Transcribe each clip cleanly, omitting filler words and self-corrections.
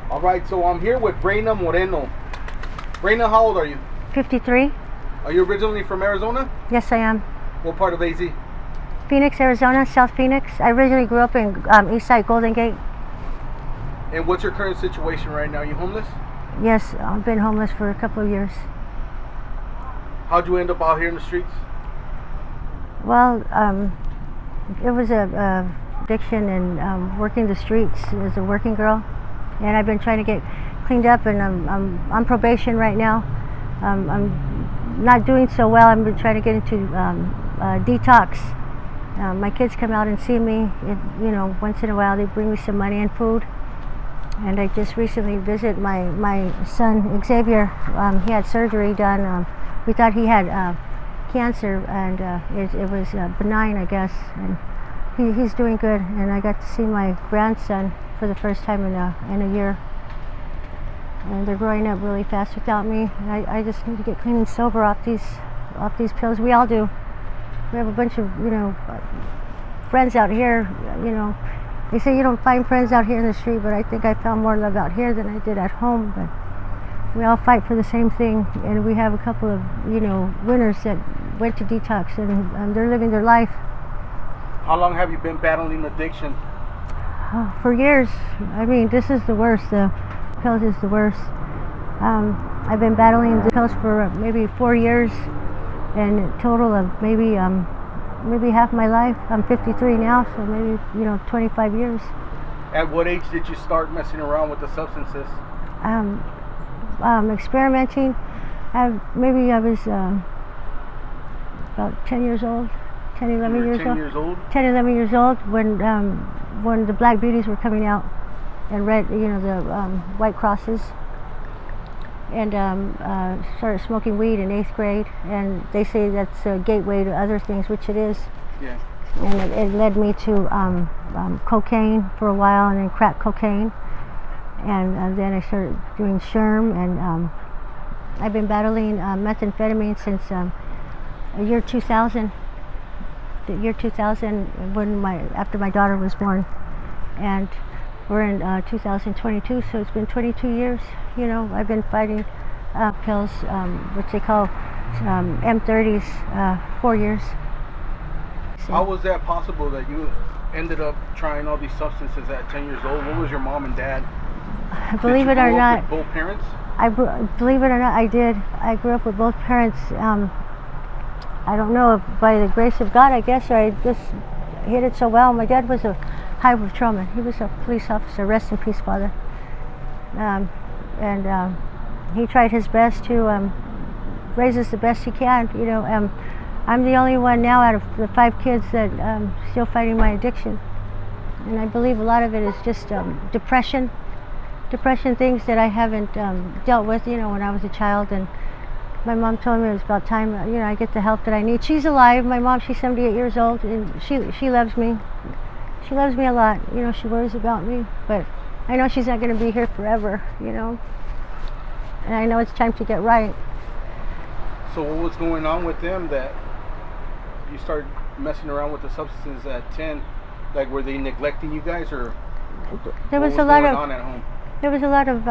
All right, so I'm here with Reyna Moreno. Reyna, how old are you? 53. Are you originally from Arizona? Yes, I am. What part of AZ? Phoenix, Arizona, South Phoenix. I originally grew up in Eastside, Golden Gate. And what's your current situation right now? Are you homeless? Yes, I've been homeless for a couple of years. How'd you end up out here in the streets? Well, it was a addiction and working the streets as a working girl. And I've been trying to get cleaned up, and I'm on probation right now. I'm not doing so well. I've been trying to get into detox. My kids come out and see me, once in a while. They bring me some money and food. And I just recently visited my son Xavier. He had surgery done. We thought he had cancer, and it was benign, I guess. And he's doing good. And I got to see my grandson for the first time in a year. And they're growing up really fast without me. I just need to get clean and sober off these pills. We all do. We have a bunch of friends out here. They say you don't find friends out here in the street, but I think I found more love out here than I did at home. But we all fight for the same thing, and we have a couple of winners that went to detox, and they're living their life. How long have you been battling addiction? For years. I mean, this is the worst. The pills is the worst. I've been battling the pills for maybe 4 years, and a total of maybe half my life. I'm 53 now, so maybe 25 years. At what age did you start messing around with the substances? Experimenting. Maybe I was about 10 years old. 10, 11 years old. 10, 11 years old when the Black Beauties were coming out, and red, the white crosses, and started smoking weed in 8th grade, and they say that's a gateway to other things, which it is. Yeah. And it led me to cocaine for a while, and then crack cocaine, and then I started doing sherm, and I've been battling methamphetamine since the year 2000. The year 2000, after my daughter was born, and we're in 2022, so it's been 22 years. I've been fighting pills, which they call M30s, 4 years. So, how was that possible that you ended up trying all these substances at 10 years old? What was your mom and dad? Believe it or not, with both parents? Believe it or not, I did. I grew up with both parents. I don't know if by the grace of God, I guess, or I just hit it so well. My dad was a highway patrolman. He was a police officer. Rest in peace, Father. And he tried his best to raise us the best he can. I'm the only one now out of the 5 kids that still fighting my addiction. And I believe a lot of it is just depression things that I haven't dealt with, when I was a child. And my mom told me it was about time, I get the help that I need. She's alive. My mom, she's 78 years old, and she loves me. She loves me a lot. She worries about me, but I know she's not going to be here forever, And I know it's time to get right. So what was going on with them that you started messing around with the substances at 10? Like, were they neglecting you guys, or there was what a lot going of on at home? There was a lot of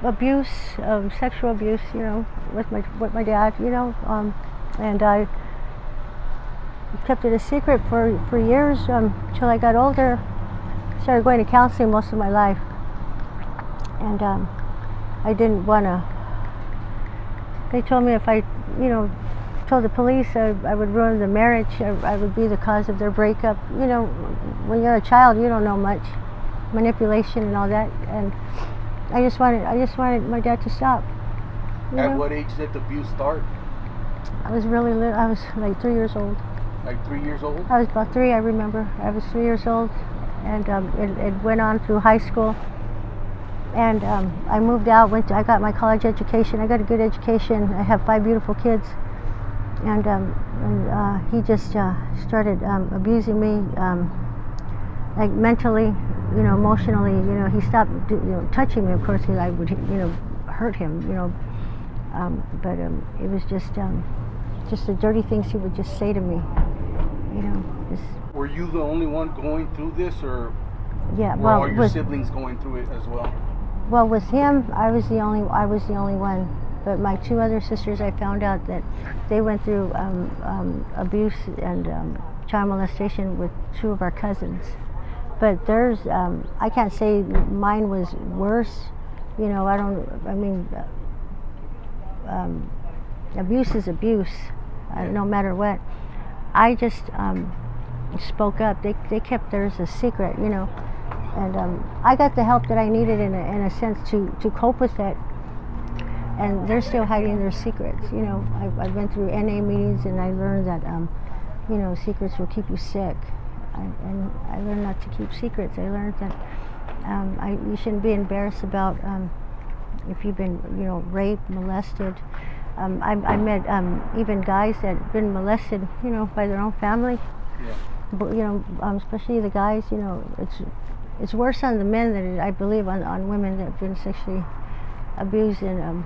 abuse, sexual abuse, with my dad, and I kept it a secret for years until I got older. Started going to counseling most of my life, and I didn't want to. They told me if I, told the police I would ruin the marriage. I would be the cause of their breakup. When you're a child, you don't know much, manipulation and all that, and I just wanted my dad to stop. At what age did the abuse start? I was really little. I was like 3 years old. Like 3 years old? I was about 3, I remember. I was 3 years old, and it went on through high school. And I moved out, I got my college education. I got a good education. I have 5 beautiful kids. And he just started abusing me, like mentally, emotionally. He stopped touching me. Of course, I would hurt him, but it was just the dirty things he would just say to me. Were you the only one going through this, or Yeah, Or well, are your siblings going through it as well? Well, with him, I was the only one. But my two other sisters, I found out that they went through abuse and child molestation with two of our cousins. But there's, I can't say mine was worse. You know, abuse is abuse, no matter what. I just spoke up. They kept theirs a secret, you know. And I got the help that I needed in a sense to cope with it. And they're still hiding their secrets. You know, I've been through NA meetings and I learned that, you know, secrets will keep you sick. And I learned not to keep secrets. I learned that you shouldn't be embarrassed about if you've been, you know, raped, molested. I met even guys that have been molested, you know, by their own family. Yeah. But, you know, especially the guys, you know, it's worse on the men than I believe on women that have been sexually abused. And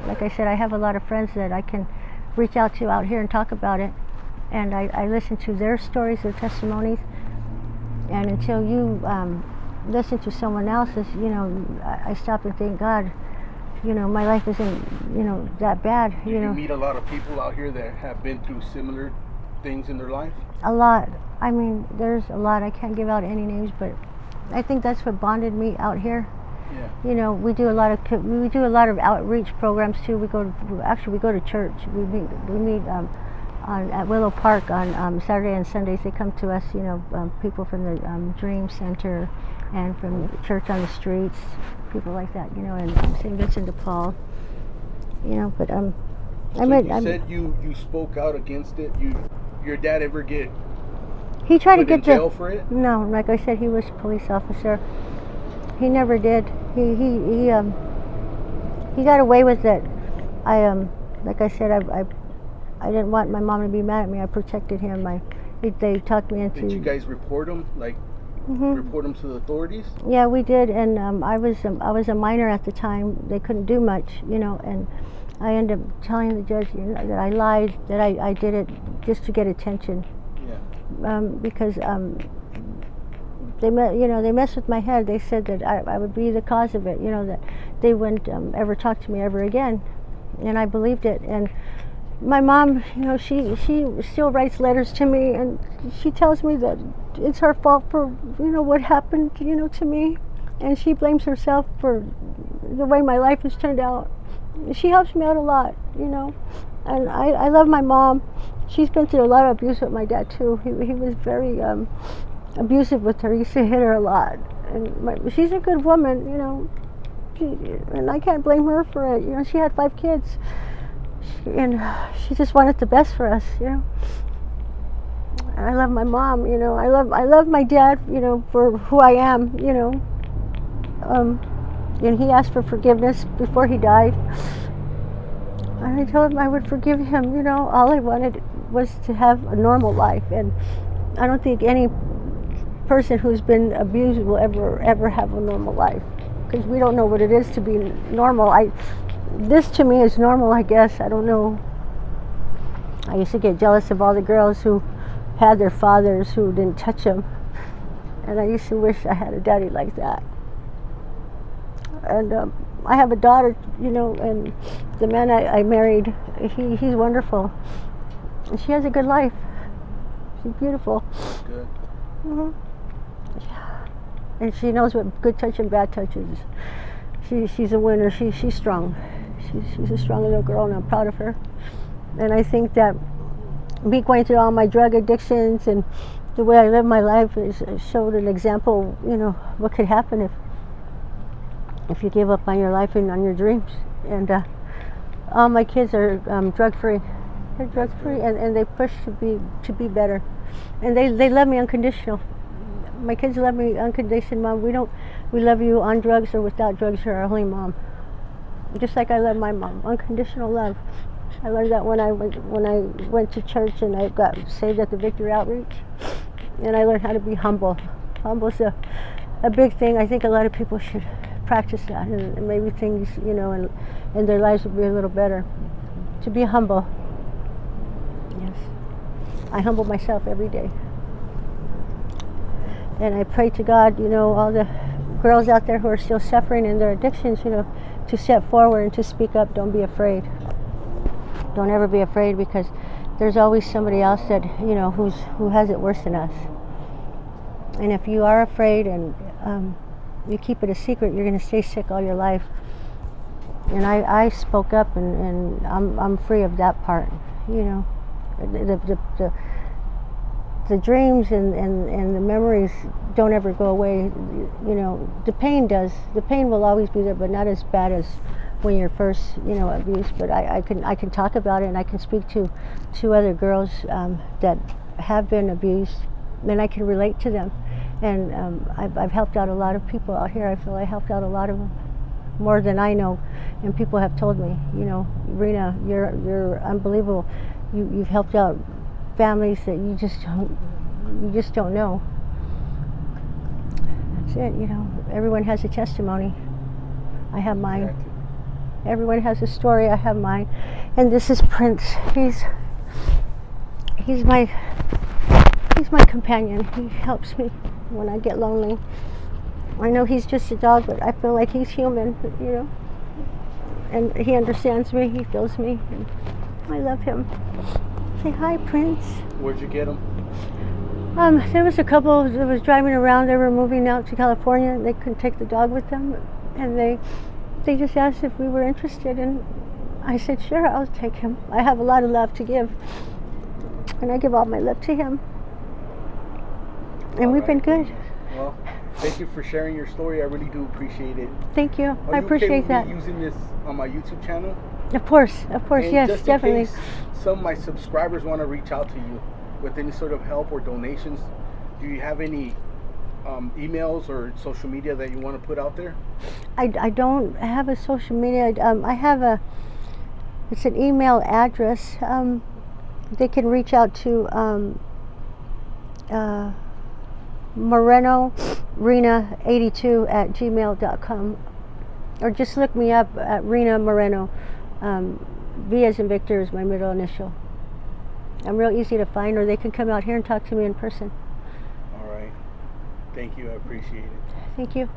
like I said, I have a lot of friends that I can reach out to out here and talk about it. And I listen to their stories, their testimonies. And until you listen to someone else's, you know, I stop and think, God, you know, my life isn't, you know, that bad. Do you you know, meet a lot of people out here that have been through similar things in their life? A lot. I mean, there's a lot. I can't give out any names, but I think that's what bonded me out here. Yeah. You know, we do a lot of outreach programs too. We go to church. We meet at Willow Park on Saturday and Sundays. They come to us. You know, people from the Dream Center and from Church on the Streets, people like that. You know, and St. Vincent de Paul. You know, but you said you spoke out against it. Your dad ever get he tried to put get in jail for it? No, like I said, he was a police officer. He never did. He got away with it. Like I said, I didn't want my mom to be mad at me. I protected him. They talked me into. Did you guys report him? Report him to the authorities? Yeah, we did. And I was a minor at the time. They couldn't do much, you know. And I ended up telling the judge, you know, that I lied, that I did it just to get attention. Yeah. Because they messed with my head. They said that I would be the cause of it. You know, that they wouldn't ever talk to me ever again, and I believed it. And my mom, you know, she still writes letters to me, and she tells me that it's her fault for, you know, what happened, you know, to me, and she blames herself for the way my life has turned out. She helps me out a lot, you know, and I love my mom. She's been through a lot of abuse with my dad too. He was very abusive with her. He used to hit her a lot, and she's a good woman, you know, and I can't blame her for it. You know, she had 5 kids, and she just wanted the best for us, you know. And I love my mom, you know. I love my dad, you know, for who I am, you know. And he asked for forgiveness before he died, and I told him I would forgive him. You know, all I wanted was to have a normal life, and I don't think any person who's been abused will ever have a normal life, because we don't know what it is to be normal. This to me is normal, I guess. I don't know. I used to get jealous of all the girls who had their fathers who didn't touch them, and I used to wish I had a daddy like that. And I have a daughter, you know, and the man I married, he's wonderful, and she has a good life. She's beautiful. Good. Mm-hmm. And she knows what good touch and bad touch is. She's a winner. She's strong. She's a strong little girl, and I'm proud of her. And I think that me going through all my drug addictions and the way I live my life showed an example, you know, what could happen if you give up on your life and on your dreams. And all my kids are drug free. They're drug free, and they push to be better. And they love me unconditional. My kids love me unconditional. Mom, we love you on drugs or without drugs. You're our only mom. Just like I love my mom, unconditional love. I learned that when I went to church and I got saved at the Victory Outreach, and I learned how to be humble. Humble's a big thing. I think a lot of people should practice that, and maybe things, you know, and their lives will be a little better. To be humble. Yes, I humble myself every day. And I pray to God, all the girls out there who are still suffering in their addictions, to step forward and to speak up. Don't be afraid. Don't ever be afraid, because there's always somebody else that, who has it worse than us. And if you are afraid and you keep it a secret, you're going to stay sick all your life. And I spoke up, and I'm free of that part. The dreams and the memories don't ever go away. The pain does. The pain will always be there, but not as bad as when you're first, abused. But I can talk about it, and I can speak to other girls that have been abused, and I can relate to them. And I've helped out a lot of people out here. I feel I helped out a lot of them, more than I know. And people have told me, Reyna, you're unbelievable. You've helped out families that you just don't know. That's it. Everyone has a testimony. I have mine. Exactly. Everyone has a story. I have mine. And this is Prince. He's my companion. He helps me when I get lonely. I know he's just a dog, but I feel like he's human, and he understands me, he feels me, and I love him. Say hi, Prince. Where'd you get him? There was a couple that was driving around. They were moving out to California, and they couldn't take the dog with them, and they just asked if we were interested, and I said, sure, I'll take him. I have a lot of love to give, and I give all my love to him. And we've been good. Well, thank you for sharing your story. I really do appreciate it. Thank you. Are I you appreciate okay with that. me using this on my YouTube channel? Of course, And yes, just definitely. In case some of my subscribers want to reach out to you with any sort of help or donations, do you have any emails or social media that you want to put out there? I don't have a social media. I have it's an email address. They can reach out to Moreno Reyna82@gmail.com, or just look me up at Reyna Moreno. V as in Victor is my middle initial. I'm real easy to find, or they can come out here and talk to me in person. All right. Thank you. I appreciate it. Thank you.